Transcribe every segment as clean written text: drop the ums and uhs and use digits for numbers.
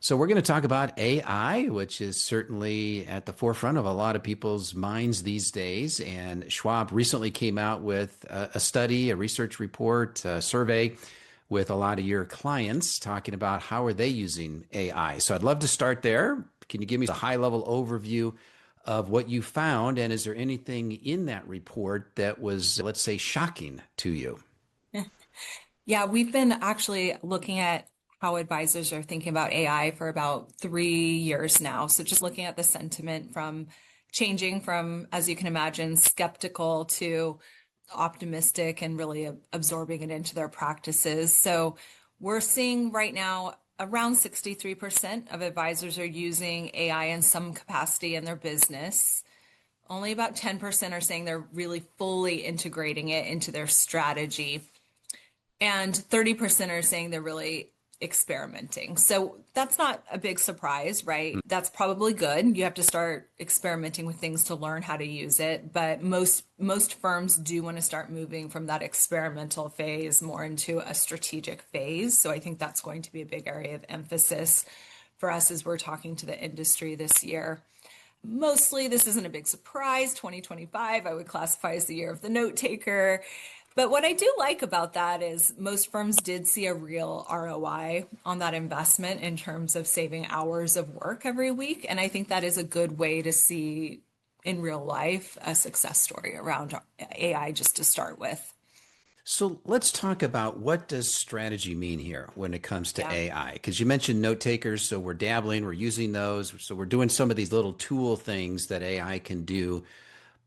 So, we're going to talk about AI, which is certainly at the forefront of a lot of people's minds these days. And Schwab recently came out with a study, a research report, a survey with a lot of your clients talking about how are they using AI. So, I'd love to start there. Can you give me a high level overview of what you found? And is there anything in that report that was, let's say, shocking to you? Yeah, we've been actually looking at how advisors are thinking about AI for about 3 years now. So just looking at the sentiment from changing from, as you can imagine, skeptical to optimistic and really absorbing it into their practices. So we're seeing right now around 63% of advisors are using AI in some capacity in their business. Only about 10% are saying they're really fully integrating it into their strategy. And 30% are saying they're really experimenting. So that's not a big surprise, right? That's probably good. You have to start experimenting with things to learn how to use it, but most firms do want to start moving from that experimental phase more into a strategic phase. So I think that's going to be a big area of emphasis for us as we're talking to the industry this year. Mostly, this isn't a big surprise. 2025, I would classify as the year of the note taker. But what I do like about that is most firms did see a real ROI on that investment in terms of saving hours of work every week. And I think that is a good way to see in real life a success story around AI just to start with. So let's talk about what does strategy mean here when it comes to Yeah. AI? Because you mentioned note takers, so we're dabbling, we're using those, so we're doing some of these little tool things that AI can do.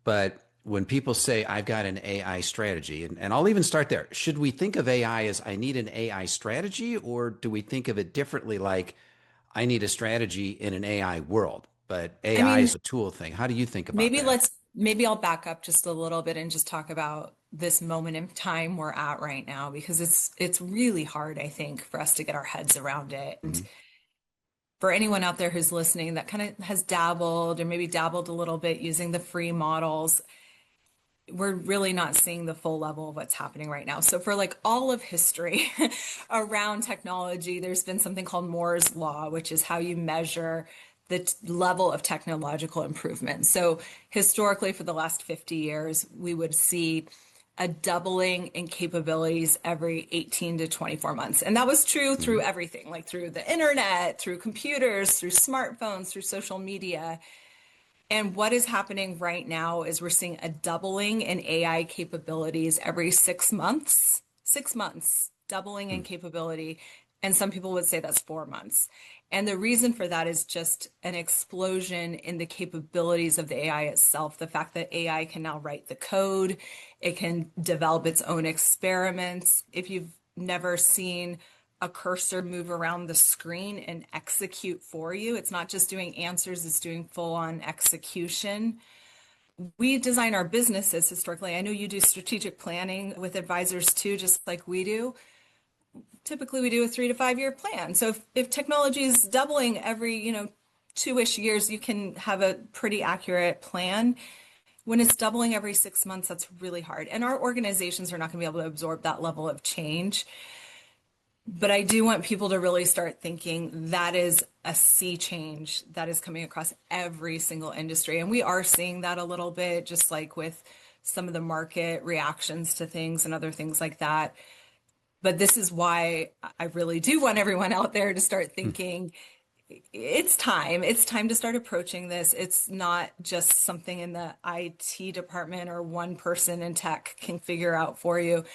But when people say I've got an AI strategy, and I'll even start there, should we think of AI as I need an AI strategy, or do we think of it differently, like I need a strategy in an AI world, but I AI is mean, a tool thing? How do you think about maybe that? maybe I'll back up just a little bit and just talk about this moment in time we're at right now because it's really hard, I think, for us to get our heads around it. And Mhm. for anyone out there who's listening that kind of has dabbled or maybe dabbled a little bit using the free models, we're really not seeing the full level of what's happening right now. So for like all of history around technology, there's been something called Moore's Law, which is how you measure the level of technological improvement. So historically, for the last 50 years, we would see a doubling in capabilities every 18 to 24 months. And that was true through Mhm. everything, like through the internet, through computers, through smartphones, through social media. And what is happening right now is we're seeing a doubling in AI capabilities every 6 months. 6 months, doubling in capability. And some people would say that's 4 months. And the reason for that is just an explosion in the capabilities of the AI itself. The fact that AI can now write the code, it can develop its own experiments. If you've never seen a cursor move around the screen and execute for you. It's not just doing answers, it's doing full on execution. We design our businesses historically. I know you do strategic planning with advisors too, just like we do. Typically, we do a 3 to 5 year plan. So if technology is doubling every, 2-ish years, you can have a pretty accurate plan. When it's doubling every 6 months, that's really hard. And our organizations are not going to be able to absorb that level of change. But I do want people to really start thinking that is a sea change that is coming across every single industry. And we are seeing that a little bit, just like with some of the market reactions to things and other things like that. But this is why I really do want everyone out there to start thinking it's time. It's time to start approaching this. It's not just something in the IT department or one person in tech can figure out for you.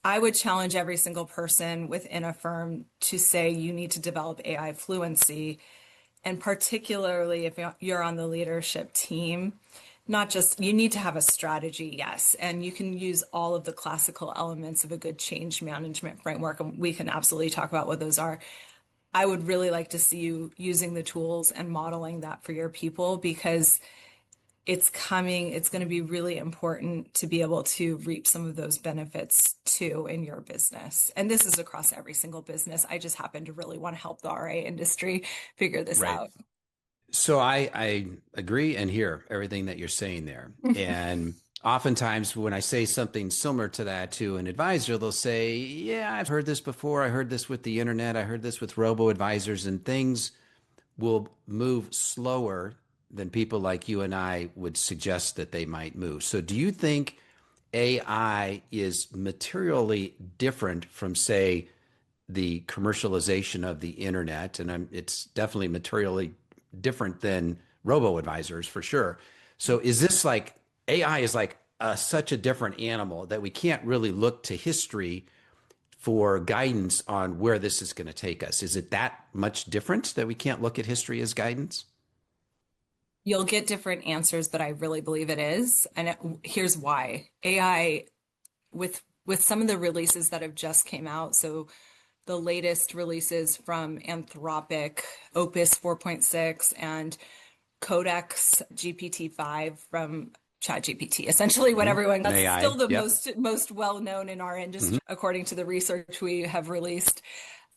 I would challenge every single person within a firm to say you need to develop AI fluency. And particularly if you're on the leadership team, not just you need to have a strategy, yes. And you can use all of the classical elements of a good change management framework. And we can absolutely talk about what those are. I would really like to see you using the tools and modeling that for your people because it's coming, it's going to be really important to be able to reap some of those benefits too in your business. And this is across every single business. I just happen to really want to help the RA industry figure this Right. out. So I agree and hear everything that you're saying there. And oftentimes when I say something similar to that to an advisor, they'll say, yeah, I've heard this before. I heard this with the internet. I heard this with robo advisors, and things will move slower than people like you and I would suggest that they might move. So, do you think AI is materially different from, say, the commercialization of the internet? And it's definitely materially different than robo advisors for sure. So, is this like AI is like such a different animal that we can't really look to history for guidance on where this is going to take us? Is it that much different that we can't look at history as guidance? You'll get different answers, but I really believe it is. And here's why. AI with some of the releases that have just came out, so the latest releases from Anthropic, Opus 4.6, and Codex GPT-5 from ChatGPT, essentially what Mhm. everyone, that's still AI. the Yep. most well known in our Mhm. industry, according to the research we have released.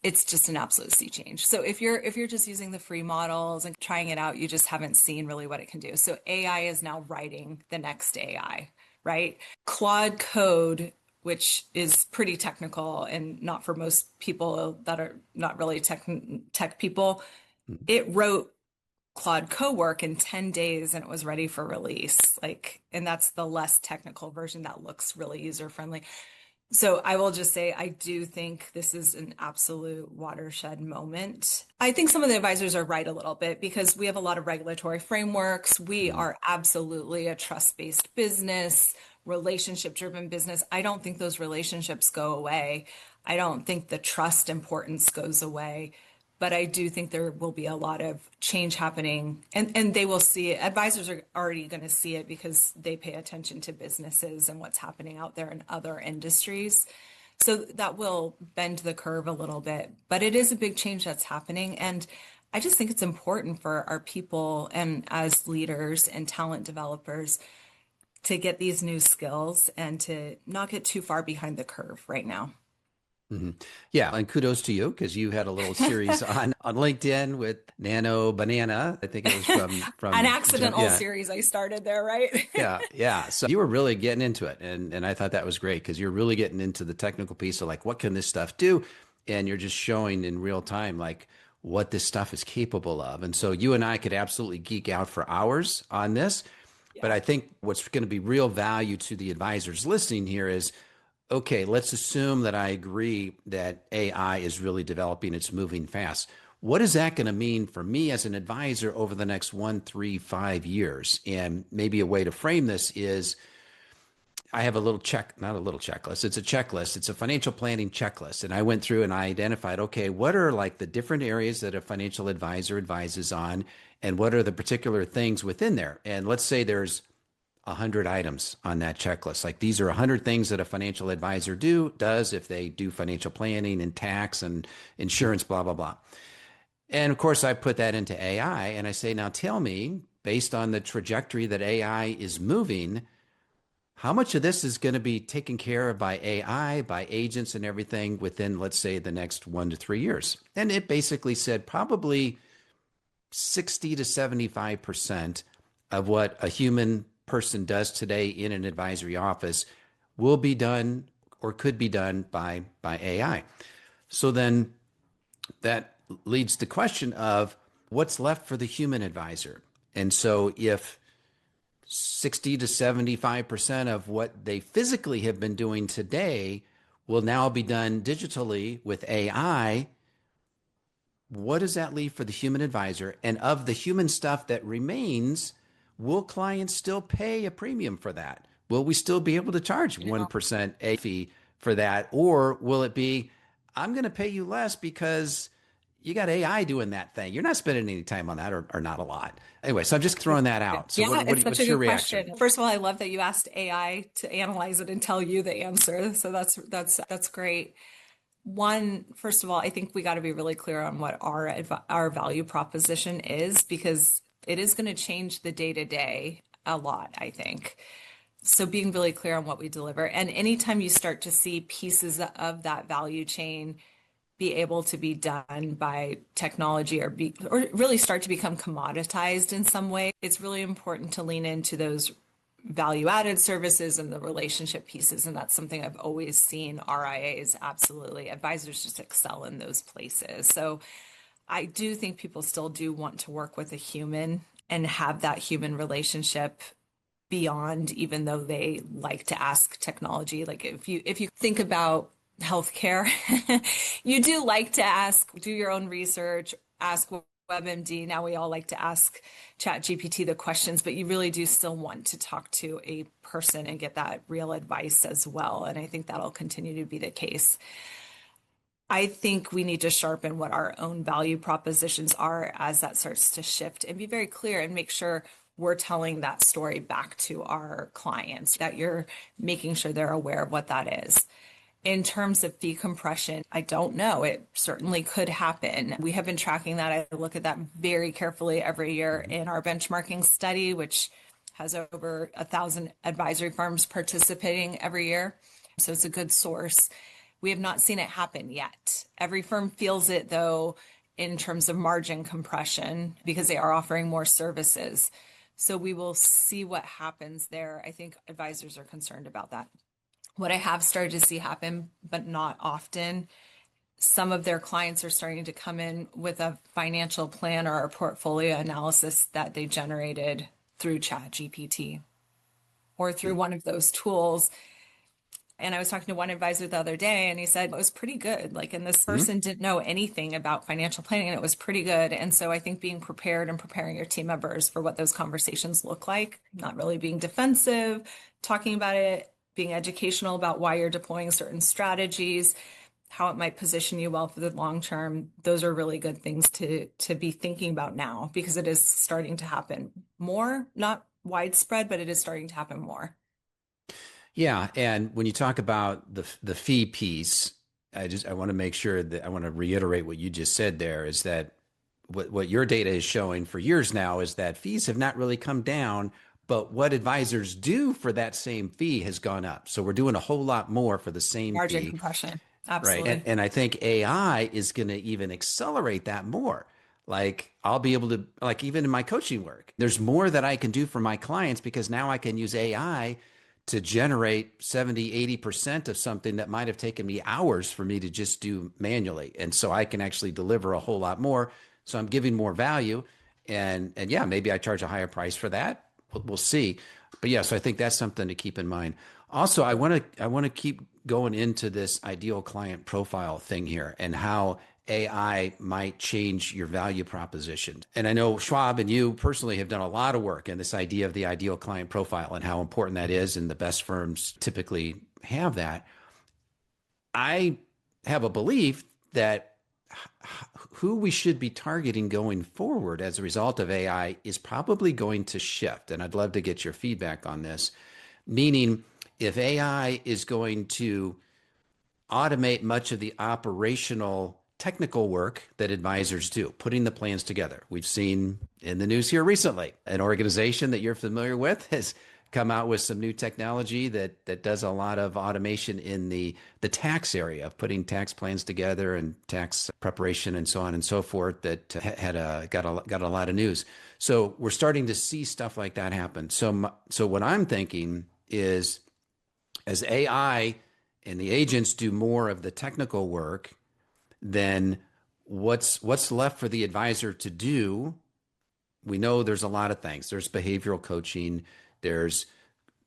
It's just an absolute sea change. So if you're just using the free models and trying it out, you just haven't seen really what it can do. So AI is now writing the next AI, right? Claude Code, which is pretty technical and not for most people that are not really tech people, it wrote Claude Cowork in 10 days and it was ready for release. Like, and that's the less technical version that looks really user friendly. So I will just say, I do think this is an absolute watershed moment. I think some of the advisors are right a little bit because we have a lot of regulatory frameworks. We Mhm. are absolutely a trust-based business, relationship-driven business. I don't think those relationships go away. I don't think the trust importance goes away. But I do think there will be a lot of change happening and they will see it. Advisors are already going to see it because they pay attention to businesses and what's happening out there in other industries. So that will bend the curve a little bit, but it is a big change that's happening. And I just think it's important for our people and as leaders and talent developers to get these new skills and to not get too far behind the curve right now. Mhm. Yeah, and kudos to you because you had a little series on LinkedIn with Nano Banana. I think it was An from accidental yeah. series I started there, right? Yeah, yeah. So you were really getting into it, and I thought that was great because you're really getting into the technical piece of like what can this stuff do, and you're just showing in real time like what this stuff is capable of. And so you and I could absolutely geek out for hours on this, but Yeah. I think what's going to be real value to the advisors listening here is okay, let's assume that I agree that AI is really developing, it's moving fast. What is that going to mean for me as an advisor over the next 1, 3, 5 years? And maybe a way to frame this is I have a little check, not a little checklist, it's a checklist, it's a financial planning checklist. And I went through and I identified, okay, what are like the different areas that a financial advisor advises on? And what are the particular things within there? And let's say there's 100 items on that checklist. Like these are 100 things that a financial advisor does if they do financial planning and tax and insurance, blah, blah, blah. And of course, I put that into AI and I say, now tell me, based on the trajectory that AI is moving, how much of this is going to be taken care of by AI, by agents and everything within, let's say, the next 1 to 3 years? And it basically said probably 60 to 75% of what a human person does today in an advisory office will be done or could be done by AI. So then that leads to the question of what's left for the human advisor. And so if 60 to 75% of what they physically have been doing today will now be done digitally with AI, what does that leave for the human advisor? And of the human stuff that remains, will clients still pay a premium for that? Will we still be able to charge Yeah. 1% a fee for that? Or will it be, I'm going to pay you less because you got AI doing that thing? You're not spending any time on that or not a lot. Anyway, so I'm just throwing that out. So Yeah, it's such a what's your good reaction? question. First of all, I love that you asked AI to analyze it and tell you the answer. So that's great. One, first of all, I think we got to be really clear on what our value proposition is because it is going to change the day to day a lot, I think. So being really clear on what we deliver. And anytime you start to see pieces of that value chain be able to be done by technology or really start to become commoditized in some way, it's really important to lean into those value added services and the relationship pieces. And that's something I've always seen RIAs absolutely, advisors just excel in those places. So I do think people still do want to work with a human and have that human relationship beyond, even though they like to ask technology. Like if you think about healthcare, you do like to ask, do your own research, ask WebMD. Now we all like to ask ChatGPT the questions, but you really do still want to talk to a person and get that real advice as well. And I think that'll continue to be the case. I think we need to sharpen what our own value propositions are as that starts to shift and be very clear and make sure we're telling that story back to our clients, that you're making sure they're aware of what that is. In terms of fee compression, I don't know. It certainly could happen. We have been tracking that. I look at that very carefully every year in our benchmarking study, which has over 1,000 advisory firms participating every year. So it's a good source. We have not seen it happen yet. Every firm feels it, though, in terms of margin compression because they are offering more services. So we will see what happens there. I think advisors are concerned about that. What I have started to see happen, but not often, some of their clients are starting to come in with a financial plan or a portfolio analysis that they generated through ChatGPT or through one of those tools. And I was talking to one advisor the other day, and he said it was pretty good. Like, and this person didn't know anything about financial planning, and it was pretty good. And so I think being prepared and preparing your team members for what those conversations look like, not really being defensive, talking about it, being educational about why you're deploying certain strategies, how it might position you well for the long term. Those are really good things to be thinking about now because it is starting to happen more, not widespread, but it is starting to happen more. Yeah, and when you talk about the fee piece, I want to make sure that I want to reiterate what you just said there is that what your data is showing for years now is that fees have not really come down, but what advisors do for that same fee has gone up. So we're doing a whole lot more for the same Margin fee. compression. Right. Absolutely. And I think AI is going to even accelerate that more. Like I'll be able to, like even in my coaching work, there's more that I can do for my clients because now I can use AI to generate 70, 80% of something that might have taken me hours for me to just do manually. And so I can actually deliver a whole lot more. So I'm giving more value. And yeah, maybe I charge a higher price for that. We'll see. But yeah, so I think that's something to keep in mind. Also, I want to keep going into this ideal client profile thing here and how AI might change your value proposition. And I know Schwab and you personally have done a lot of work in this idea of the ideal client profile and how important that is, and the best firms typically have that. I have a belief that who we should be targeting going forward as a result of AI is probably going to shift. And I'd love to get your feedback on this. Meaning, if AI is going to automate much of the operational technical work that advisors do, putting the plans together. We've seen in the news here recently, an organization that you're familiar with has come out with some new technology that does a lot of automation in the tax area of putting tax plans together and tax preparation and so on and so forth that got a lot of news. So we're starting to see stuff like that happen. So what I'm thinking is as AI and the agents do more of the technical work, then what's left for the advisor to do? We know there's a lot of things. There's behavioral coaching. There's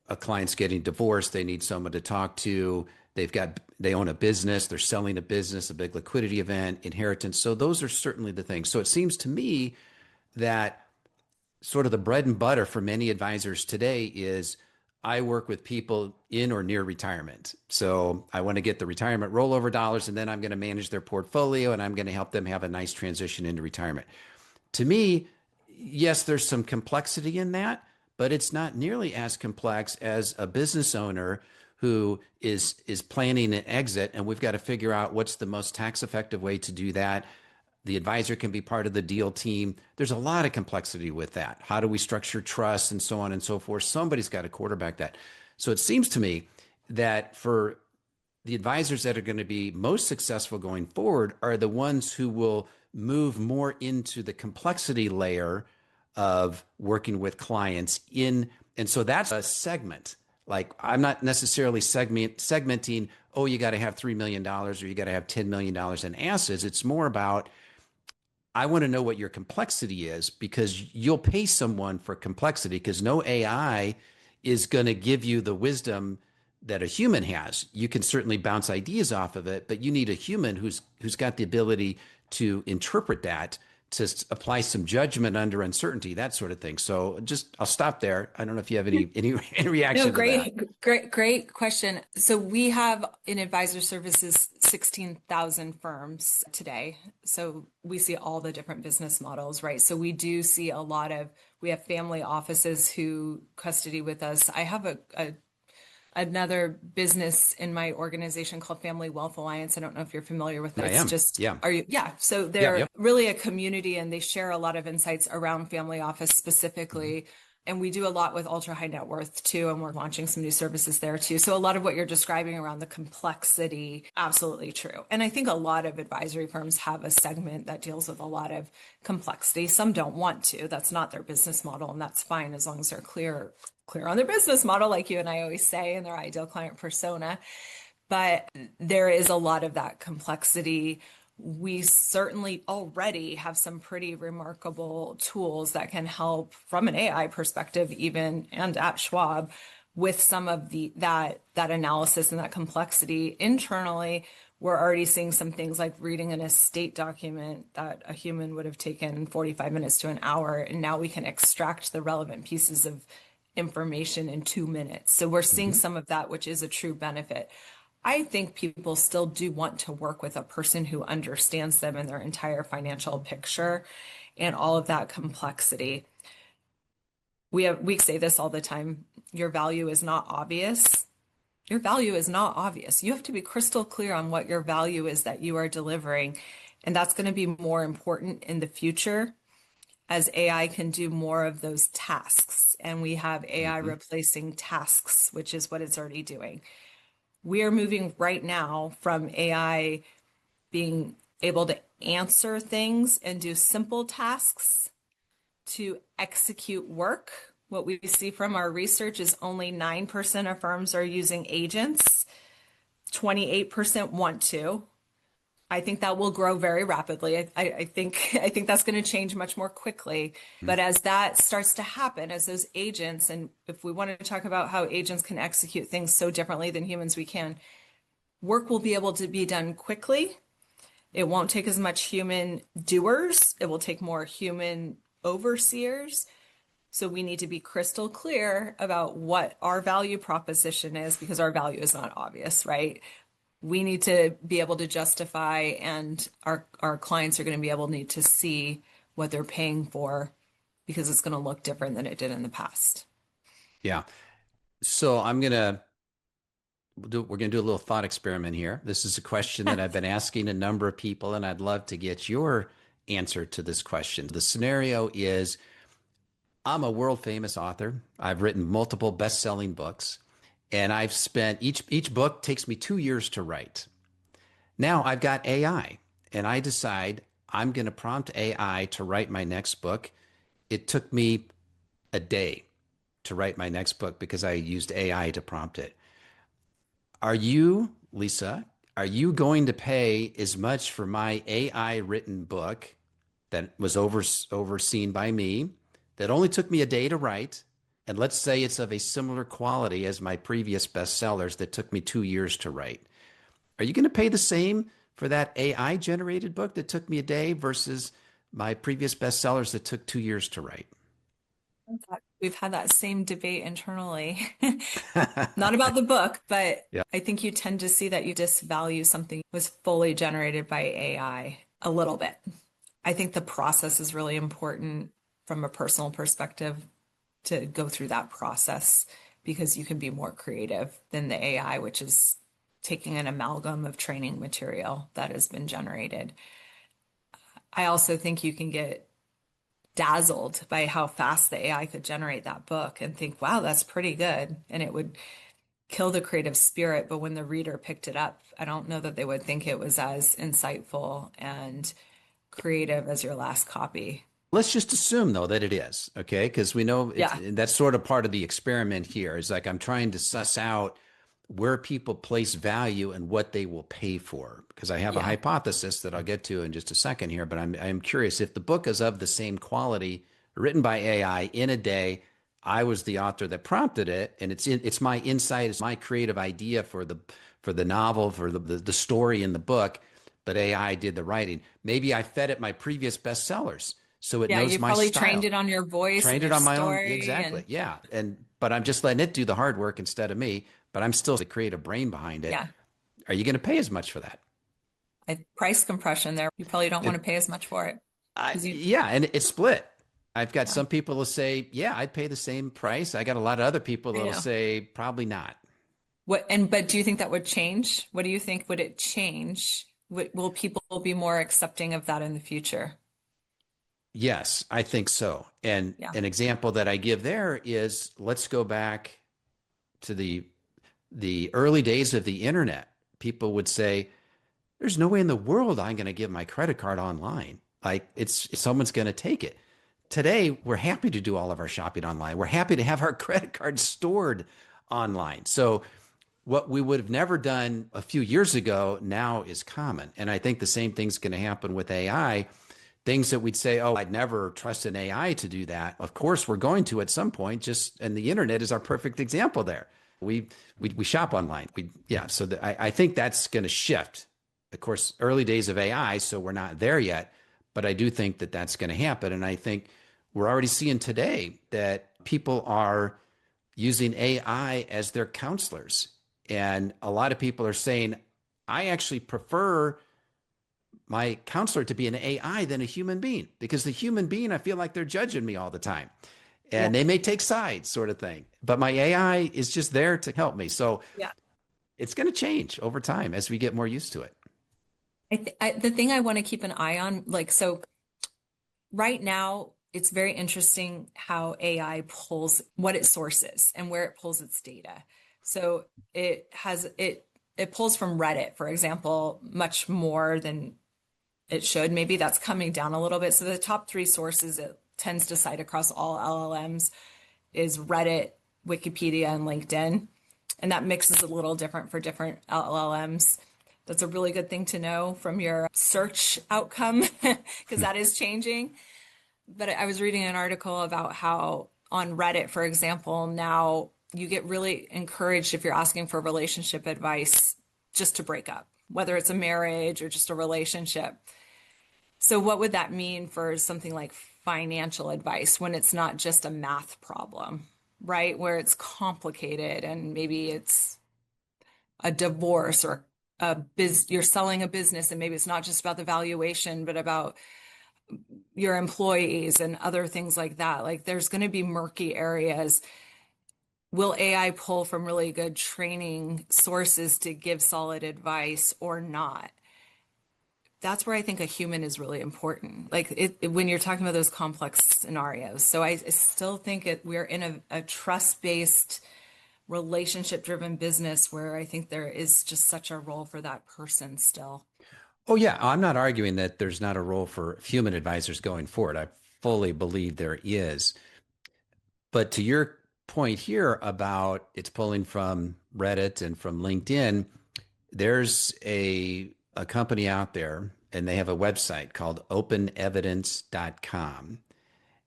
a client's getting divorced. They need someone to talk to. They own a business. They're selling a business, a big liquidity event, inheritance. So those are certainly the things. So it seems to me that sort of the bread and butter for many advisors today is I work with people in or near retirement. So I want to get the retirement rollover dollars, and then I'm going to manage their portfolio and I'm going to help them have a nice transition into retirement. To me, yes, there's some complexity in that, but it's not nearly as complex as a business owner who is planning an exit, and we've got to figure out what's the most tax effective way to do that. The advisor can be part of the deal team. There's a lot of complexity with that. How do we structure trust and so on and so forth? Somebody's got to quarterback that. So it seems to me that for the advisors that are going to be most successful going forward are the ones who will move more into the complexity layer of working with clients in And so that's a segment. Like I'm not necessarily segmenting, oh, you got to have $3 million dollars or you got to have $10 million dollars in assets. It's more about I want to know what your complexity is because you'll pay someone for complexity because no AI is going to give you the wisdom that a human has. You can certainly bounce ideas off of it, but you need a human who's got the ability to interpret that, to apply some judgment under uncertainty, that sort of thing. So just I'll stop there. I don't know if you have any No, reaction to that. great question. So we have in advisor services 16,000 firms today. So we see all the different business models, right? So we do see we have family offices who custody with us. I have another business in my organization called Family Wealth Alliance. I don't know if you're familiar with it. I It's am. just, Yeah. are you? Yeah. So Yep. they're Yep. really a community and they share a lot of insights around family office Mhm. specifically. And we do a lot with ultra high net worth too. And we're launching some new services there too. So a lot of what you're describing around the complexity, absolutely true. And I think a lot of advisory firms have a segment that deals with a lot of complexity. Some don't want to. That's not their business model, and that's fine as long as they're clear on their business model, like you and I always say, and their ideal client persona. But there is a lot of that complexity. We certainly already have some pretty remarkable tools that can help from an AI perspective, even and at Schwab, with some of that analysis and that complexity internally. We're already seeing some things like reading an estate document that a human would have taken 45 minutes to an hour, and now we can extract the relevant pieces of information in 2 minutes. So we're seeing Mhm. some of that, which is a true benefit. I think people still do want to work with a person who understands them and their entire financial picture and all of that complexity. We say this all the time. Your value is not obvious. Your value is not obvious. You have to be crystal clear on what your value is that you are delivering. And that's going to be more important in the future as AI can do more of those tasks. And we have AI Mhm. replacing tasks, which is what it's already doing. We are moving right now from AI being able to answer things and do simple tasks to execute work. What we see from our research is only 9% of firms are using agents, 28% want to. I think that will grow very rapidly. I think that's going to change much more quickly. But as that starts to happen, as those agents, and if we want to talk about how agents can execute things so differently than humans, we can, work will be able to be done quickly. It won't take as much human doers. It will take more human overseers. So we need to be crystal clear about what our value proposition is because our value is not obvious, right? We need to be able to justify, and our clients are going to be able to need to see what they're paying for because it's going to look different than it did in the past. Yeah. So we're going to do a little thought experiment here. This is a question that I've been asking a number of people, and I'd love to get your answer to this question. The scenario is I'm a world famous author. I've written multiple best-selling books, and I've spent each book takes me 2 years to write. Now I've got AI, and I decide I'm going to prompt AI to write my next book. It took me a day to write my next book because I used AI to prompt it. Are you, Lisa, are you going to pay as much for my AI written book that was overseen by me, that only took me a day to write? And let's say it's of a similar quality as my previous bestsellers that took me 2 years to write. Are you going to pay the same for that AI generated book that took me a day versus my previous bestsellers that took 2 years to write? We've had that same debate internally. Not about the book, but Yeah. I think you tend to see that you disvalue something that was fully generated by AI a little bit. I think the process is really important from a personal perspective to go through that process because you can be more creative than the AI, which is taking an amalgam of training material that has been generated. I also think you can get dazzled by how fast the AI could generate that book and think, wow, that's pretty good. And it would kill the creative spirit. But when the reader picked it up, I don't know that they would think it was as insightful and creative as your last copy. Let's just assume though that it is, okay? Because we know Yeah. that's sort of part of the experiment here. Is like I'm trying to suss out where people place value and what they will pay for. Because I have a Yeah. hypothesis that I'll get to in just a second here, but I'm curious if the book is of the same quality, written by AI in a day. I was the author that prompted it, and it's my insight, it's my creative idea for the novel, for the story in the book, but AI did the writing. Maybe I fed it my previous bestsellers, so it Yeah. knows You my probably trained style. it on your voice and Trained it your on my own, story. exactly. And Yeah. But I'm just letting it do the hard work instead of me, but I'm still the creative brain behind it. yeah, Are you going to pay as much for that? price compression there. You probably don't want And to pay as much for it because you, yeah, and it's split. I've got yeah, some people who say, yeah, I'd pay the same price. I got a lot of other people I that'll know. say, probably not. But do you think that would change? What do you think would it change? Will people be more accepting of that in the future? Yes, I think so. And Yeah. an example that I give there is let's go back to the early days of the internet. People would say, there's no way in the world I'm going to give my credit card online. Like someone's going to take it. Today, we're happy to do all of our shopping online. We're happy to have our credit cards stored online. So what we would have never done a few years ago now is common. And I think the same thing's going to happen with AI. Things that we'd say, oh, I'd never trust an AI to do that. Of course, we're going to at some point. Just and the internet is our perfect example there. We shop online. So I think that's going to shift. Of course, early days of AI, so we're not there yet. But I do think that that's going to happen, and I think we're already seeing today that people are using AI as their counselors, and a lot of people are saying, I actually prefer my counselor to be an AI than a human being because the human being, I feel like they're judging me all the time Yeah. and they may take sides sort of thing. But my AI is just there to help me. So Yeah. it's going to change over time as we get more used to it. The thing I want to keep an eye on, like, so right now, it's very interesting how AI pulls what it sources and where it pulls its data. So it pulls from Reddit, for example, much more than it should. Maybe that's coming down a little bit. So the top three sources it tends to cite across all LLMs is Reddit, Wikipedia, and LinkedIn. And that mix is a little different for different LLMs. That's a really good thing to know from your search outcome because that is changing. But I was reading an article about how on Reddit, for example, now you get really encouraged if you're asking for relationship advice just to break up, whether it's a marriage or just a relationship. So, what would that mean for something like financial advice when it's not just a math problem, right? Where it's complicated and maybe it's a divorce or you're selling a business and maybe it's not just about the valuation, but about your employees and other things like that. Like there's going to be murky areas. Will AI pull from really good training sources to give solid advice or not? That's where I think a human is really important. Like when you're talking about those complex scenarios. So I still think we're in a trust-based, relationship-driven business where I think there is just such a role for that person still. Oh, yeah. I'm not arguing that there's not a role for human advisors going forward. I fully believe there is. But to your point here about it's pulling from Reddit and from LinkedIn, there's a company out there and they have a website called openevidence.com.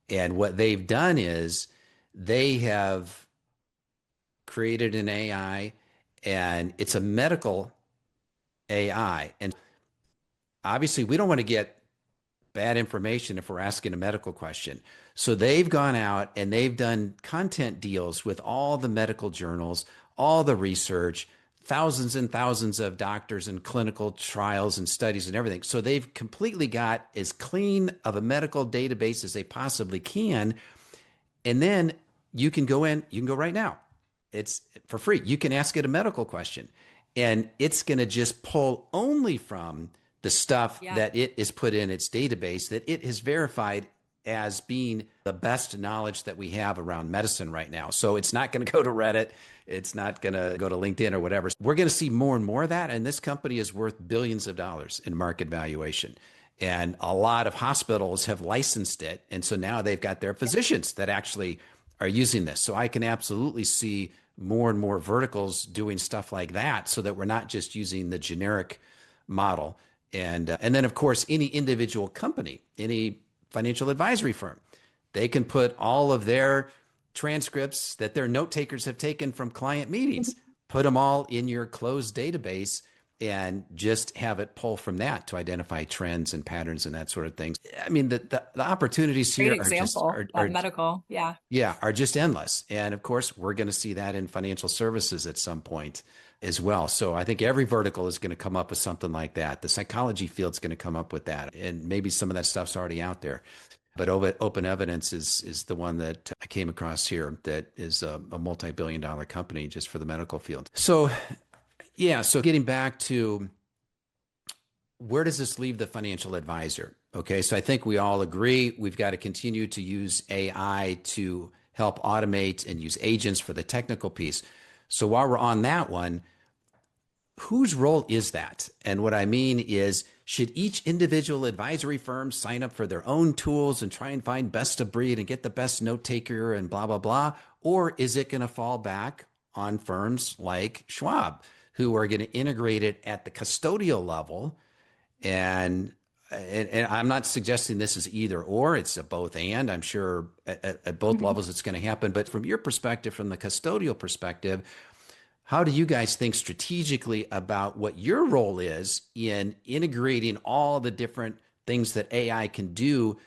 And what they've done is they have created an AI and it's a medical AI. And obviously, we don't want to get bad information if we're asking a medical question. So they've gone out and they've done content deals with all the medical journals, all the research, thousands and thousands of doctors and clinical trials and studies and everything. So they've completely got as clean of a medical database as they possibly can. And then you can go right now. It's for free. You can ask it a medical question and it's going to just pull only from the stuff Yeah. that it is put in its database that it has verified as being the best knowledge that we have around medicine right now. So it's not going to go to Reddit. It's not going to go to LinkedIn or whatever. We're going to see more and more of that. And this company is worth billions of dollars in market valuation. And a lot of hospitals have licensed it. And so now they've got their physicians that actually are using this. So I can absolutely see more and more verticals doing stuff like that so that we're not just using the generic model. And then, of course, any individual company, any financial advisory firm, they can put all of their transcripts that their note takers have taken from client meetings, put them all in your closed database and just have it pull from that to identify trends and patterns and that sort of things. I mean, the opportunities Great here are just example, that medical. Yeah. yeah, are just endless. And of course, we're going to see that in financial services at some point as well. So I think every vertical is going to come up with something like that. The psychology field's going to come up with that. And maybe some of that stuff's already out there. But open evidence is the one that I came across here that is a multi-billion dollar company just for the medical field. So yeah, so getting back to where does this leave the financial advisor? Okay, so I think we all agree we've got to continue to use AI to help automate and use agents for the technical piece. So while we're on that one, whose role is that? And what I mean is, should each individual advisory firm sign up for their own tools and try and find best of breed and get the best note taker and blah, blah, blah? Or is it going to fall back on firms like Schwab, who are going to integrate it at the custodial level? And I'm not suggesting this is either or, it's a both and. I'm sure at both Mhm. levels it's going to happen. But from your perspective, from the custodial perspective, how do you guys think strategically about what your role is in integrating all the different things that AI can do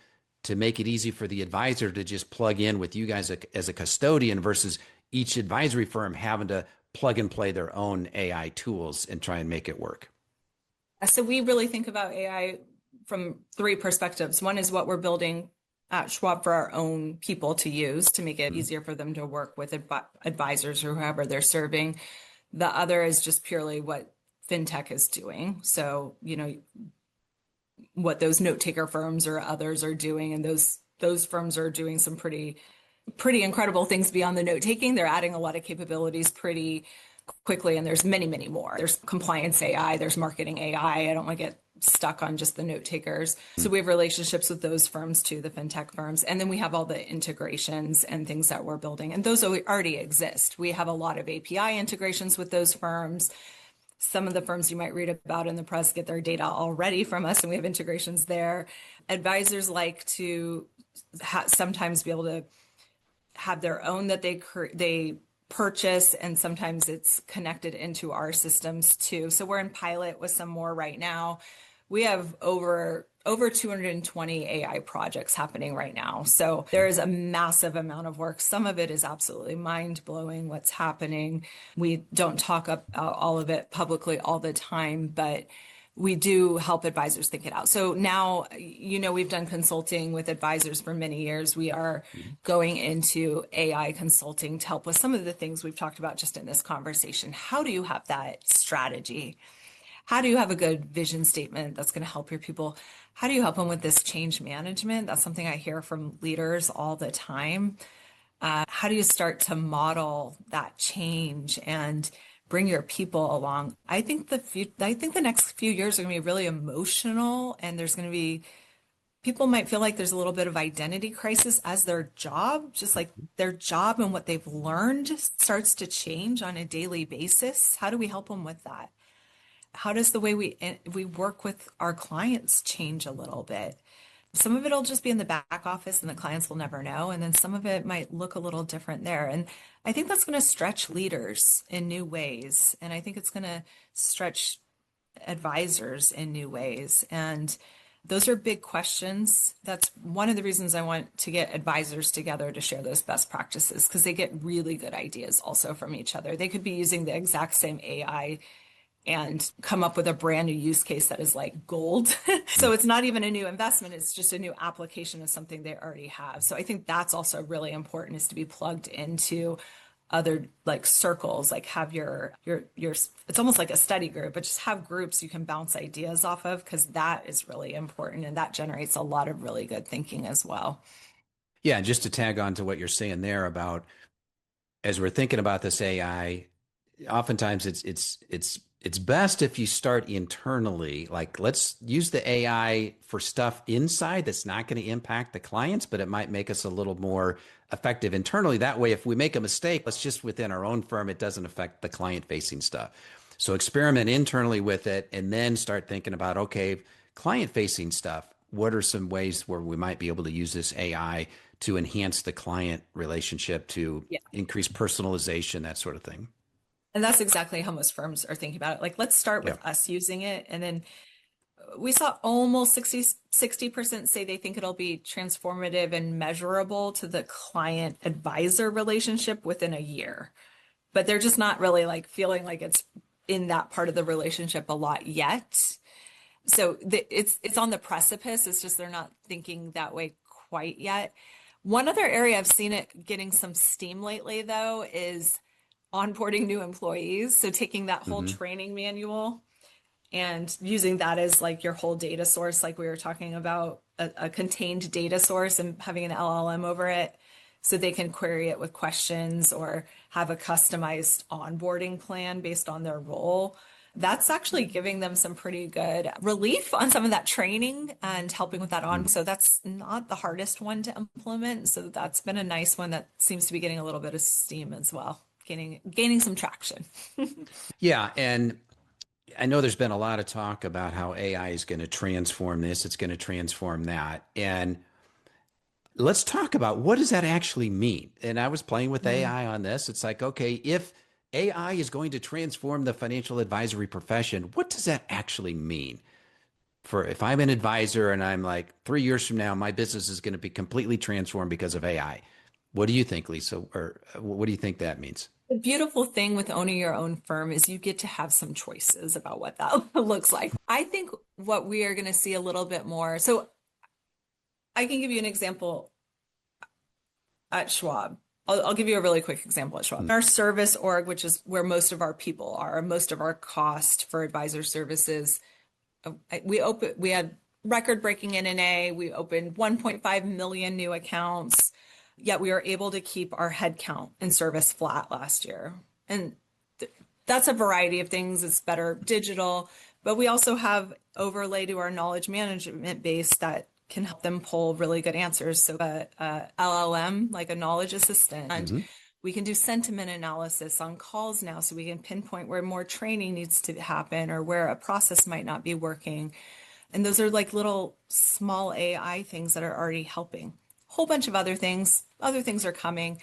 to make it easy for the advisor to just plug in with you guys as a custodian versus each advisory firm having to plug and play their own AI tools and try and make it work? So we really think about AI from three perspectives. One is what we're building at Schwab for our own people to use to make it easier for them to work with advisors or whoever they're serving. The other is just purely what fintech is doing. So, what those note taker firms or others are doing, and those firms are doing some pretty incredible things beyond the note taking. They're adding a lot of capabilities pretty quickly, and there's many more. There's compliance AI, there's marketing AI. I don't want to get stuck on just the note takers. So we have relationships with those firms too, the fintech firms. And then we have all the integrations and things that we're building. And those already exist. We have a lot of API integrations with those firms. Some of the firms you might read about in the press get their data already from us, and we have integrations there. Advisors like to sometimes be able to have their own that they purchase, and sometimes it's connected into our systems too. So we're in pilot with some more right now. We have over 220 AI projects happening right now. So there is a massive amount of work. Some of it is absolutely mind-blowing what's happening. We don't talk about all of it publicly all the time, but we do help advisors think it out. So now, we've done consulting with advisors for many years. We are going into AI consulting to help with some of the things we've talked about just in this conversation. How do you have that strategy? How do you have a good vision statement that's going to help your people? How do you help them with this change management? That's something I hear from leaders all the time. How do you start to model that change and bring your people along? I think the next few years are going to be really emotional, and there's going to be people might feel like there's a little bit of identity crisis as their job, just like their job and what they've learned starts to change on a daily basis. How do we help them with that? How does the way we work with our clients change a little bit? Some of it'll just be in the back office and the clients will never know. And then some of it might look a little different there. And I think that's going to stretch leaders in new ways. And I think it's going to stretch advisors in new ways. And those are big questions. That's one of the reasons I want to get advisors together to share those best practices, because they get really good ideas also from each other. They could be using the exact same AI and come up with a brand new use case that is like gold. So it's not even a new investment, it's just a new application of something they already have. So I think that's also really important, is to be plugged into other like circles, like have your it's almost like a study group, but just have groups you can bounce ideas off of, because that is really important and that generates a lot of really good thinking as well. Yeah, and just to tag on to what you're saying there about as we're thinking about this AI, oftentimes it's It's best if you start internally. Like, let's use the AI for stuff inside that's not going to impact the clients, but it might make us a little more effective internally. That way, if we make a mistake, it's just within our own firm, it doesn't affect the client facing stuff. So experiment internally with it and then start thinking about, okay, client facing stuff. What are some ways where we might be able to use this AI to enhance the client relationship, to Yeah. increase personalization, that sort of thing? And that's exactly how most firms are thinking about it. Like, let's start Yeah. with us using it. And then we saw almost 60% say they think it'll be transformative and measurable to the client advisor relationship within a year. But they're just not really like feeling like it's in that part of the relationship a lot yet. So it's on the precipice. It's just they're not thinking that way quite yet. One other area I've seen it getting some steam lately, though, is onboarding new employees. So taking that whole Hmm. training manual and using that as like your whole data source, like we were talking about, a contained data source and having an LLM over it so they can query it with questions or have a customized onboarding plan based on their role. That's actually giving them some pretty good relief on some of that training and helping with that on. So that's not the hardest one to implement. So that's been a nice one that seems to be getting a little bit of steam as well, gaining some traction. Yeah, and I know there's been a lot of talk about how AI is going to transform this, it's going to transform that. And let's talk about, what does that actually mean? And I was playing with Mm. AI on this. It's like, okay, if AI is going to transform the financial advisory profession, what does that actually mean? For if I'm an advisor and I'm like 3 years from now, my business is going to be completely transformed because of AI. What do you think, Lisa? Or what do you think that means? The beautiful thing with owning your own firm is you get to have some choices about what that looks like. I think what we are going to see a little bit more. So I can give you an example at Schwab. I'll give you a really quick example at Schwab. Our service org, which is where most of our people are, most of our cost for advisor services, we had record-breaking NNA. We opened 1.5 million new accounts, yet we were able to keep our headcount in service flat last year. And that's a variety of things. It's better digital, but we also have overlay to our knowledge management base that can help them pull really good answers. So LLM, like a knowledge assistant, and Hmm. we can do sentiment analysis on calls now, so we can pinpoint where more training needs to happen or where a process might not be working. And those are like little small AI things that are already helping. A whole bunch of other things are coming.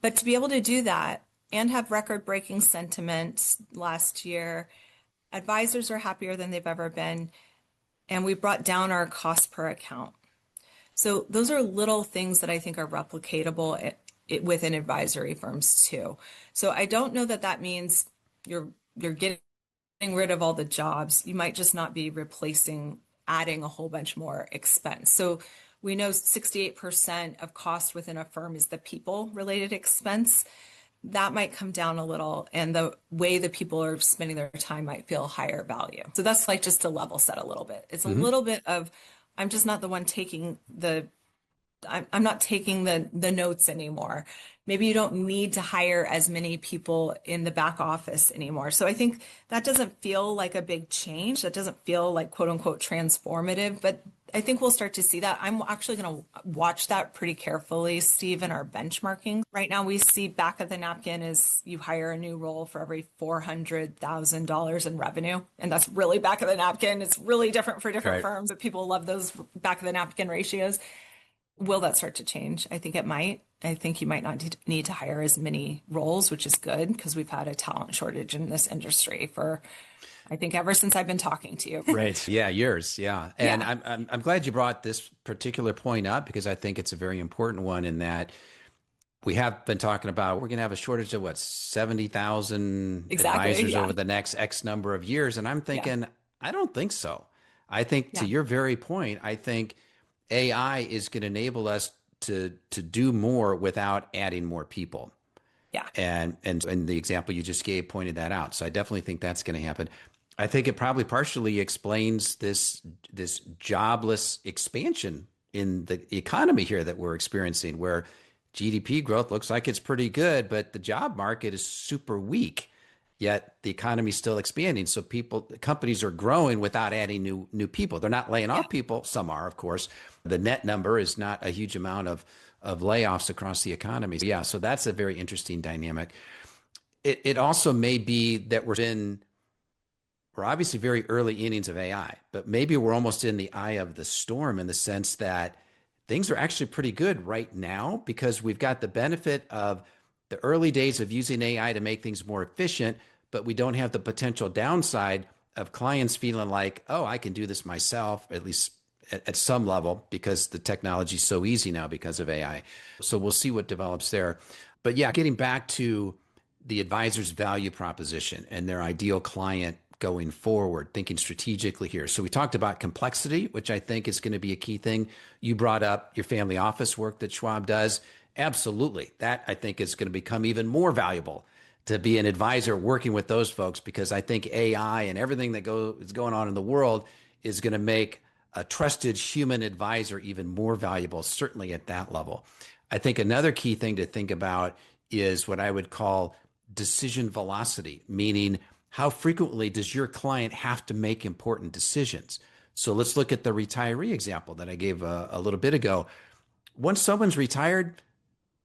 But to be able to do that and have record breaking sentiment last year, advisors are happier than they've ever been. And we brought down our cost per account. So those are little things that I think are replicatable within advisory firms too. So I don't know that that means you're getting rid of all the jobs. You might just not be replacing, adding a whole bunch more expense. So we know 68% of cost within a firm is the people related expense. That might come down a little, and the way the people are spending their time might feel higher value. So that's like just to level set a little bit. It's a Hmm. little bit of, I'm just not the one taking I'm not taking the notes anymore. Maybe you don't need to hire as many people in the back office anymore. So I think that doesn't feel like a big change. That doesn't feel like quote unquote transformative, but I think we'll start to see that. I'm actually going to watch that pretty carefully, Steve, in our benchmarking. Right now, we see back of the napkin is you hire a new role for every $400,000 in revenue. And that's really back of the napkin. It's really different for different Right. firms, but people love those back of the napkin ratios. Will that start to change? I think it might. I think you might not need to hire as many roles, which is good because we've had a talent shortage in this industry for, I think, ever since I've been talking to you. Right. Yeah, yours. Yeah. And Yeah, I'm glad you brought this particular point up because I think it's a very important one in that we have been talking about we're going to have a shortage of what, 70,000 exactly. advisors Yeah, over the next X number of years. And I'm yeah, thinking, I don't think so. I think to yeah, your very point, I think AI is going to enable us to do more without adding more people. yeah, And the example you just gave pointed that out. So I definitely think that's going to happen. I think it probably partially explains this jobless expansion in the economy here that we're experiencing, where GDP growth looks like it's pretty good, but the job market is super weak. yet the economy's still expanding. So companies are growing without adding new people. They're not laying Yeah. off people. Some are, of course. The net number is not a huge amount of layoffs across the economy. So, yeah, so that's a very interesting dynamic. It also may be that we're obviously very early innings of AI, but maybe we're almost in the eye of the storm in the sense that things are actually pretty good right now because we've got the benefit of the early days of using AI to make things more efficient, but we don't have the potential downside of clients feeling like, oh, I can do this myself, at least at some level, because the technology is so easy now because of AI. So we'll see what develops there. But yeah, getting back to the advisor's value proposition and their ideal client going forward, thinking strategically here. So we talked about complexity, which I think is going to be a key thing. You brought up your family office work that Schwab does. Absolutely. That I think is going to become even more valuable to be an advisor working with those folks because I think AI and everything that is going on in the world is going to make a trusted human advisor even more valuable, certainly at that level. I think another key thing to think about is what I would call decision velocity, meaning how frequently does your client have to make important decisions? So let's look at the retiree example that I gave a little bit ago. Once someone's retired,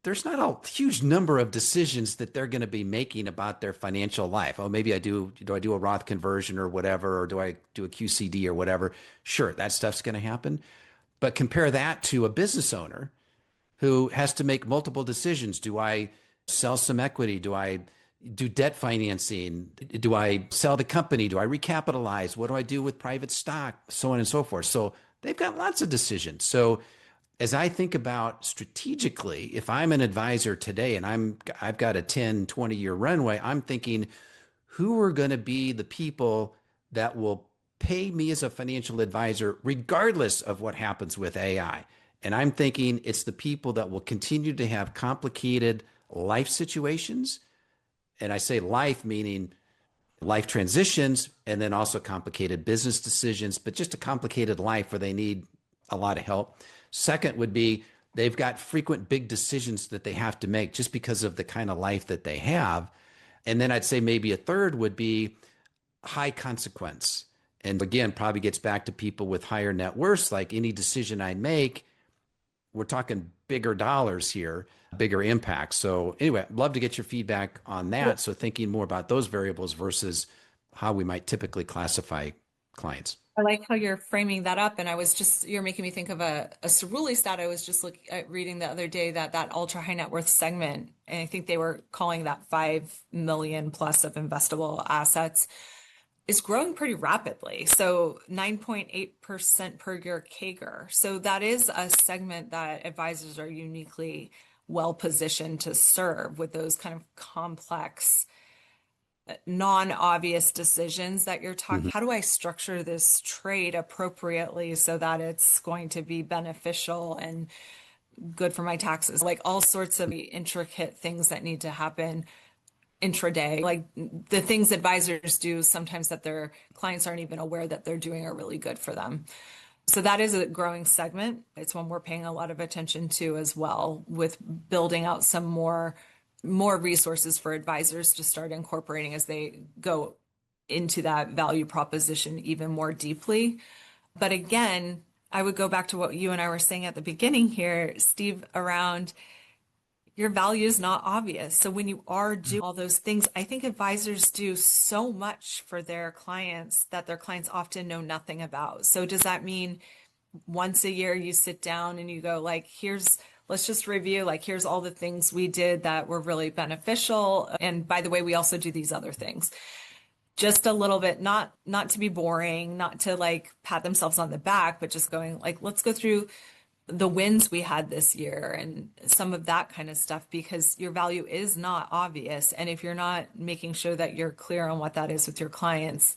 there's not a huge number of decisions that they're going to be making about their financial life. Oh, maybe do I do a Roth conversion or whatever, or do I do a QCD or whatever? Sure, that stuff's going to happen. But compare that to a business owner who has to make multiple decisions. Do I sell some equity? Do I do debt financing? Do I sell the company? Do I recapitalize? What do I do with private stock? So on and so forth. So they've got lots of decisions. So as I think about strategically, if I'm an advisor today and I've got a 10, 20-year runway, I'm thinking who are going to be the people that will pay me as a financial advisor regardless of what happens with AI. And I'm thinking it's the people that will continue to have complicated life situations. And I say life meaning life transitions and then also complicated business decisions, but just a complicated life where they need a lot of help. Second would be they've got frequent big decisions that they have to make just because of the kind of life that they have. And then I'd say maybe a third would be high consequence. And again, probably gets back to people with higher net worths, like any decision I make, we're talking bigger dollars here, bigger impact. So anyway, I'd love to get your feedback on that. So thinking more about those variables versus how we might typically classify clients. I like how you're framing that up. And you're making me think of a Cerulli stat I was just reading the other day that ultra high net worth segment, and I think they were calling that 5 million plus of investable assets, is growing pretty rapidly. So 9.8% per year CAGR. So that is a segment that advisors are uniquely well positioned to serve with those kind of complex non-obvious decisions that you're talking. Mhm. How do I structure this trade appropriately so that it's going to be beneficial and good for my taxes? Like all sorts of intricate things that need to happen intraday. Like the things advisors do sometimes that their clients aren't even aware that they're doing are really good for them. So that is a growing segment. It's one we're paying a lot of attention to as well, with building out some more resources for advisors to start incorporating as they go into that value proposition even more deeply. But again, I would go back to what you and I were saying at the beginning here, Steve, around your value is not obvious. So when you are doing all those things, I think advisors do so much for their clients that their clients often know nothing about. So does that mean once a year you sit down and you go like, let's just review, like, here's all the things we did that were really beneficial. And by the way, we also do these other things. Just a little bit, not to be boring, not to like pat themselves on the back, but just going like, let's go through the wins we had this year and some of that kind of stuff, because your value is not obvious. And if you're not making sure that you're clear on what that is with your clients,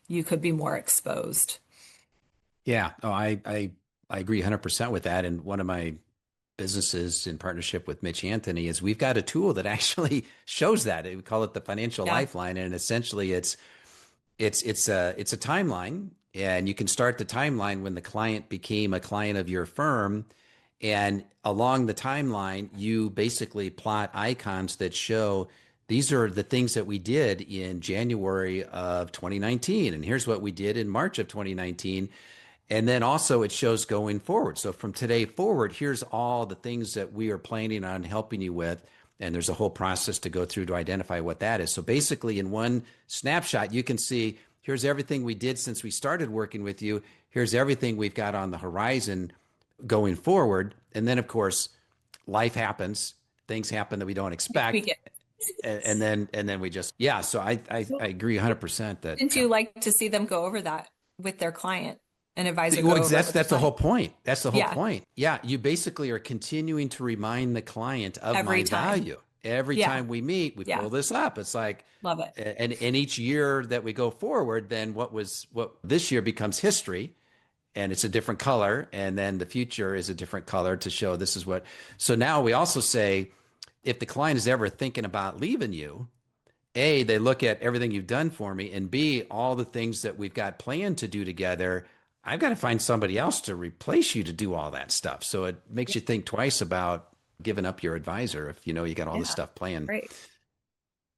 you could be more exposed. Yeah. Oh, I agree 100% with that. And one of my businesses in partnership with Mitch Anthony is we've got a tool that actually shows that. We call it the financial Yeah. lifeline. And essentially it's a timeline, and you can start the timeline when the client became a client of your firm. And along the timeline, you basically plot icons that show these are the things that we did in January of 2019. And here's what we did in March of 2019. And then also it shows going forward. So from today forward, here's all the things that we are planning on helping you with. And there's a whole process to go through to identify what that is. So basically, in one snapshot, you can see here's everything we did since we started working with you. Here's everything we've got on the horizon going forward. And then, of course, life happens, things happen that we don't We expect. get. And then we just, yeah. So I agree 100% that, Wouldn't you like to see them go over that with their client, an advisor well, go over it with the that's the whole client? point. That's the whole Yeah, point. Yeah, you basically are continuing to remind the client of every my time. value. Every Yeah, time we meet, we yeah, pull this up. It's like, love it. and each year that we go forward, then what this year becomes history, and it's a different color, and then the future is a different color to show this is what. So now we also say, if the client is ever thinking about leaving you, A, they look at everything you've done for me, and B, all the things that we've got planned to do together. I've got to find somebody else to replace you to do all that stuff. So it makes you think twice about giving up your advisor if you know you got all this Yeah, stuff planned. great.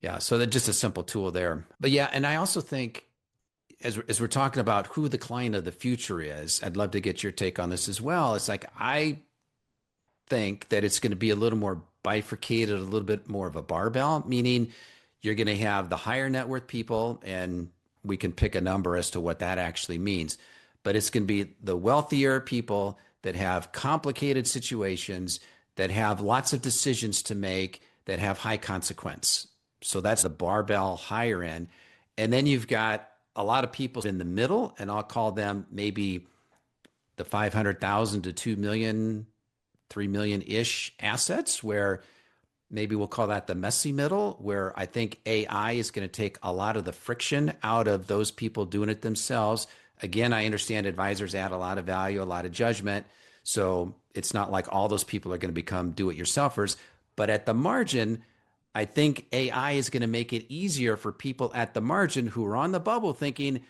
Yeah, so that's just a simple tool there. But yeah, and I also think as we're talking about who the client of the future is, I'd love to get your take on this as well. It's like I think that it's going to be a little more bifurcated, a little bit more of a barbell, meaning you're going to have the higher net worth people, and we can pick a number as to what that actually means. But it's going to be the wealthier people that have complicated situations, that have lots of decisions to make, that have high consequence. So that's the barbell higher end. And then you've got a lot of people in the middle, and I'll call them maybe the 500,000 to 2 million 3 million ish assets, where maybe we'll call that the messy middle, where I think AI is going to take a lot of the friction out of those people doing it themselves. Again, I understand advisors add a lot of value, a lot of judgment. So it's not like all those people are going to become do it yourselfers. But at the margin, I think AI is going to make it easier for people at the margin who are on the bubble thinking,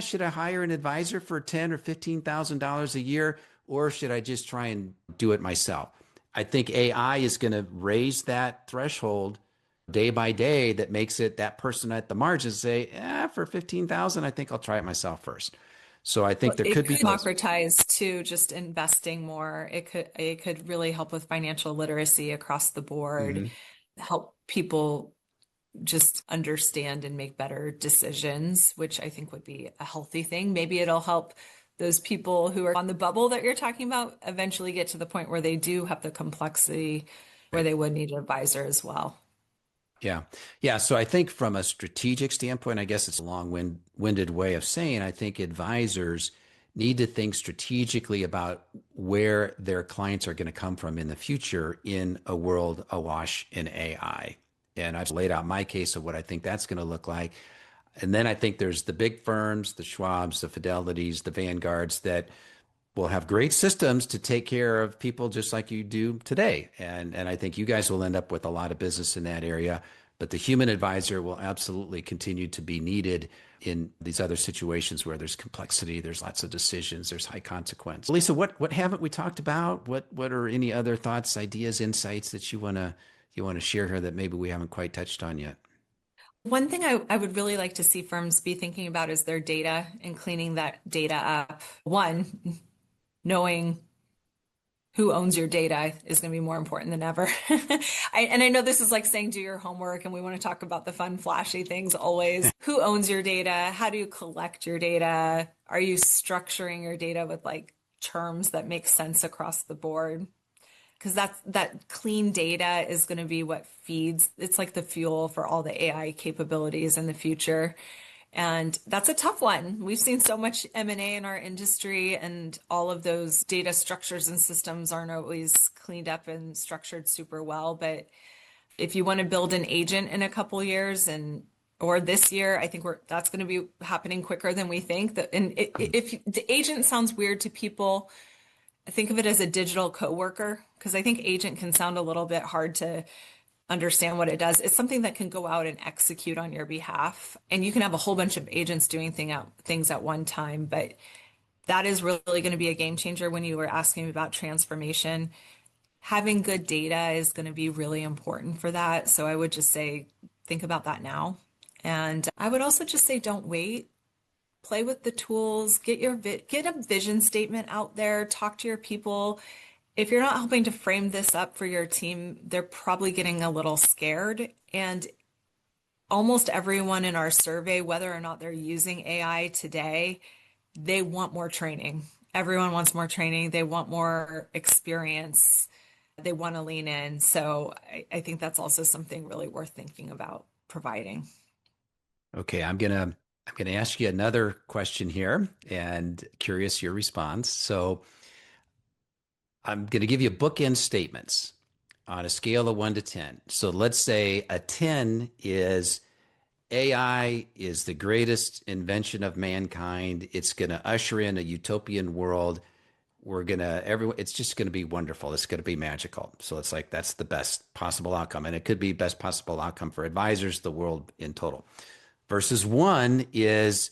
should I hire an advisor for $10,000 or $15,000 a year, or should I just try and do it myself? I think AI is going to raise that threshold day by day that makes it that person at the margin say, for 15,000, I think I'll try it myself first. So I think Well, there it could could be those. democratize too, just investing more. It could really help with financial literacy across the board, Mhm. help people just understand and make better decisions, which I think would be a healthy thing. Maybe it'll help those people who are on the bubble that you're talking about eventually get to the point where they do have the complexity where Right. they would need an advisor as well. Yeah. Yeah. So I think from a strategic standpoint, I guess it's a long-winded way of saying I think advisors need to think strategically about where their clients are going to come from in the future in a world awash in AI. And I've laid out my case of what I think that's going to look like. And then I think there's the big firms, the Schwabs, the Fidelities, the Vanguards that will have great systems to take care of people just like you do today. And I think you guys will end up with a lot of business in that area. But the human advisor will absolutely continue to be needed in these other situations where there's complexity, there's lots of decisions, there's high consequence. Lisa, what haven't we talked about? What are any other thoughts, ideas, insights that you want to share here that maybe we haven't quite touched on yet? One thing I would really like to see firms be thinking about is their data and cleaning that data up. One, knowing who owns your data is going to be more important than ever. And I know this is like saying do your homework, and we want to talk about the fun, flashy things always. Who owns your data? How do you collect your data? Are you structuring your data with like terms that make sense across the board? Because that clean data is going to be what feeds, it's like the fuel for all the AI capabilities in the future. And that's a tough one. We've seen so much M&A in our industry, and all of those data structures and systems aren't always cleaned up and structured super well. But if you want to build an agent in a couple years and or this year, I think that's going to be happening quicker than we think. If the agent sounds weird to people, think of it as a digital coworker, because I think agent can sound a little bit hard to understand what it does. It's something that can go out and execute on your behalf. And you can have a whole bunch of agents doing things at one time, but that is really going to be a game changer when you were asking about transformation. Having good data is going to be really important for that. So I would just say think about that now. And I would also just say don't wait. Play with the tools, get a vision statement out there, talk to your people. If you're not helping to frame this up for your team, they're probably getting a little scared. And almost everyone in our survey, whether or not they're using AI today, they want more training. Everyone wants more training. They want more experience. They want to lean in. So I think that's also something really worth thinking about providing. Okay, I'm gonna ask you another question here and curious your response. So I'm gonna give you bookend statements on a scale of 1 to 10. So let's say a 10 is AI is the greatest invention of mankind. It's gonna usher in a utopian world. Everyone, it's just gonna be wonderful. It's gonna be magical. So it's like that's the best possible outcome. And it could be best possible outcome for advisors, the world in total. Versus 1 is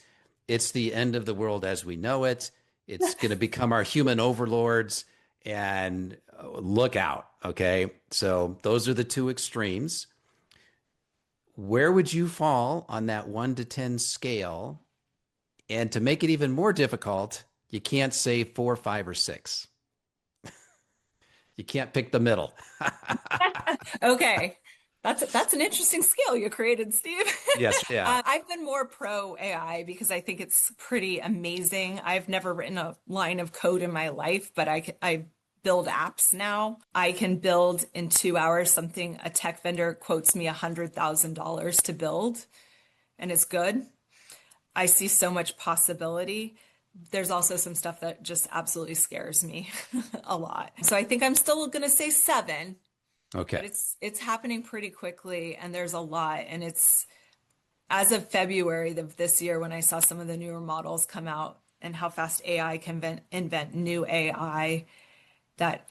it's the end of the world as we know it. It's going to become our human overlords and look out. Okay. So those are the two extremes. Where would you fall on that 1 to 10 scale? And to make it even more difficult, you can't say 4, 5, or 6. You can't pick the middle. Okay. That's an interesting skill you created, Steve. Yes. Yeah. I've been more pro AI because I think it's pretty amazing. I've never written a line of code in my life, but I build apps now. I can build in 2 hours something a tech vendor quotes me $100,000 to build, and it's good. I see so much possibility. There's also some stuff that just absolutely scares me a lot. So I think I'm still going to say 7, Okay. but it's happening pretty quickly and there's a lot. And it's as of February of this year when I saw some of the newer models come out and how fast AI can invent new AI, that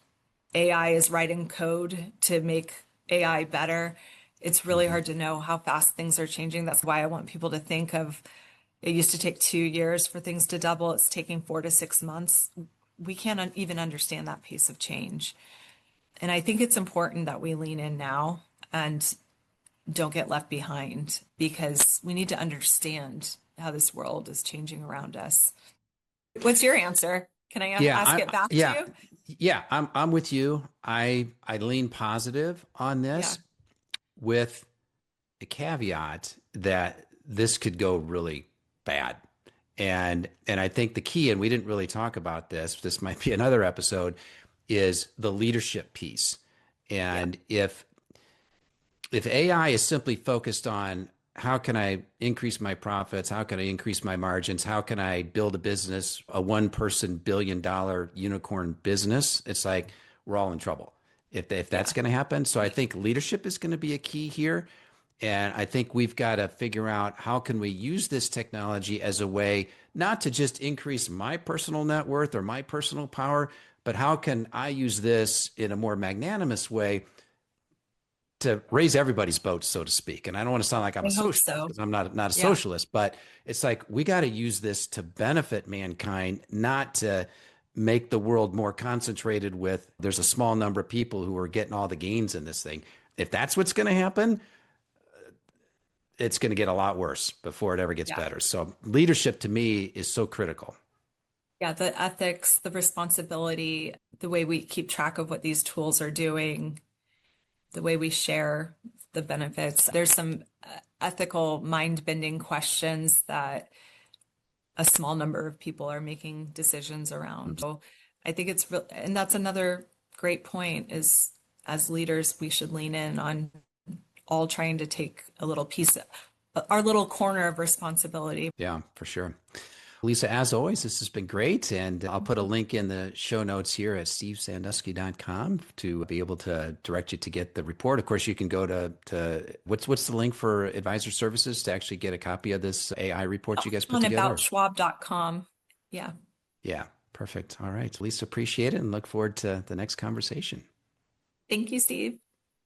AI is writing code to make AI better. It's really Mhm. hard to know how fast things are changing. That's why I want people to think of it used to take 2 years for things to double. It's taking 4 to 6 months. We can't even understand that pace of change. And I think it's important that we lean in now and don't get left behind because we need to understand how this world is changing around us. What's your answer? Can I Yeah, ask it back to you? I'm with you. I lean positive on Yeah, this with a caveat that this could go really bad. And I think the key, and we didn't really talk about this, this might be another episode, is the leadership piece. yeah. And if AI is simply focused on how can I increase my profits, how can I increase my margins, how can I build a business, a one-person $1 billion unicorn business, it's like we're all in trouble if that's Yeah. going to happen. So I think leadership is going to be a key here. And I think we've got to figure out how can we use this technology as a way not to just increase my personal net worth or my personal power, but how can I use this in a more magnanimous way to raise everybody's boat, so to speak. And I don't want to sound like I'm a I hope socialist so. because I'm not a Yeah. socialist, but it's like we got to use this to benefit mankind, not to make the world more concentrated with there's a small number of people who are getting all the gains in this thing. If that's what's going to happen, it's going to get a lot worse before it ever gets Yeah. better. So leadership to me is so critical. Yeah. The ethics, the responsibility, the way we keep track of what these tools are doing, the way we share the benefits. There's some ethical mind-bending questions that a small number of people are making decisions around. So I think it's real, and that's another great point is as leaders, we should lean in on all trying to take a little piece, our little corner of responsibility. Yeah, for sure. Lisa, as always, this has been great. And I'll put a link in the show notes here at stevesandusky.com to be able to direct you to get the report. Of course, you can go to what's the link for Advisor Services to actually get a copy of this AI report you guys put On together? about schwab.com. Yeah. Yeah, perfect. All right. Lisa, appreciate it and look forward to the next conversation. Thank you, Steve.